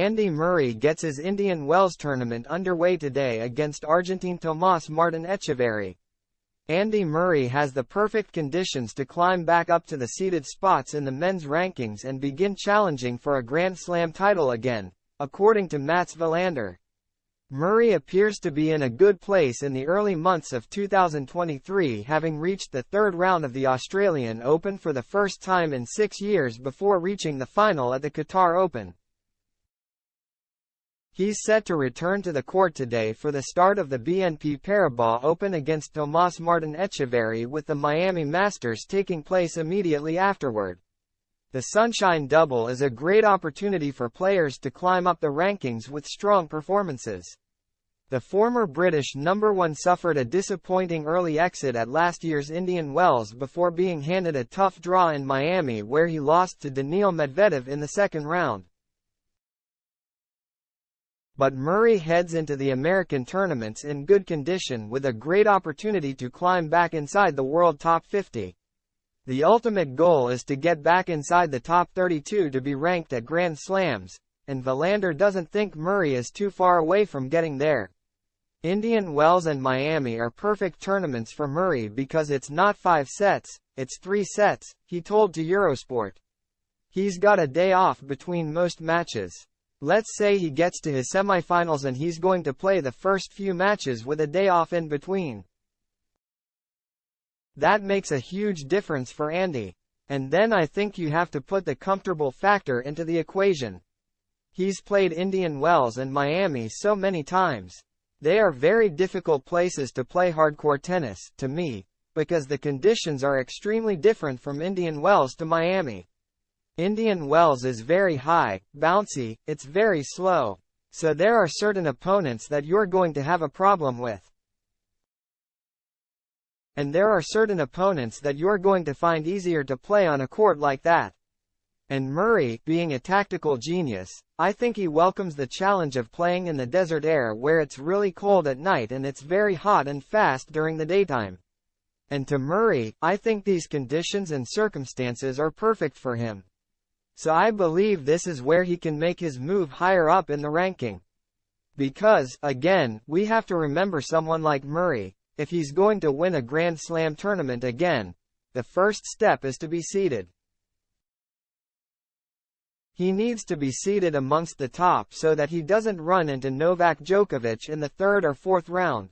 Andy Murray gets his Indian Wells tournament underway today against Argentine Tomás Martín Etcheverry. Andy Murray has the perfect conditions to climb back up to the seeded spots in the men's rankings and begin challenging for a Grand Slam title again, according to Mats Wilander. Murray appears to be in a good place in the early months of 2023, having reached the third round of the Australian Open for the first time in 6 years before reaching the final at the Qatar Open. He's set to return to the court today for the start of the BNP Paribas Open against Tomás Martín Etcheverry, with the Miami Masters taking place immediately afterward. The Sunshine Double is a great opportunity for players to climb up the rankings with strong performances. The former British number 1 suffered a disappointing early exit at last year's Indian Wells before being handed a tough draw in Miami, where he lost to Daniil Medvedev in the second round. But Murray heads into the American tournaments in good condition, with a great opportunity to climb back inside the world top 50. The ultimate goal is to get back inside the top 32 to be ranked at Grand Slams, and Wilander doesn't think Murray is too far away from getting there. Indian Wells and Miami are perfect tournaments for Murray because it's not 5 sets, it's 3 sets, he told to Eurosport. He's got a day off between most matches. Let's say he gets to his semifinals and he's going to play the first few matches with a day off in between. That makes a huge difference for Andy. And then I think you have to put the comfortable factor into the equation. He's played Indian Wells and Miami so many times. They are very difficult places to play hardcore tennis, to me, because the conditions are extremely different from Indian Wells to Miami. Indian Wells is very high, bouncy, it's very slow. So there are certain opponents that you're going to have a problem with. And there are certain opponents that you're going to find easier to play on a court like that. And Murray, being a tactical genius, I think he welcomes the challenge of playing in the desert air where it's really cold at night and it's very hot and fast during the daytime. And to Murray, I think these conditions and circumstances are perfect for him. So I believe this is where he can make his move higher up in the ranking. Because, again, we have to remember someone like Murray, if he's going to win a Grand Slam tournament again, the first step is to be seeded. He needs to be seeded amongst the top so that he doesn't run into Novak Djokovic in the third or fourth round.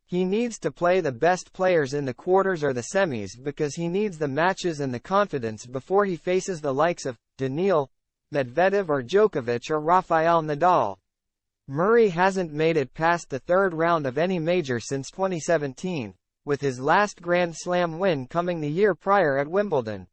He needs to play the best players in the quarters or the semis because he needs the matches and the confidence before he faces the likes of Daniil Medvedev or Djokovic or Rafael Nadal. Murray hasn't made it past the third round of any major since 2017, with his last Grand Slam win coming the year prior at Wimbledon.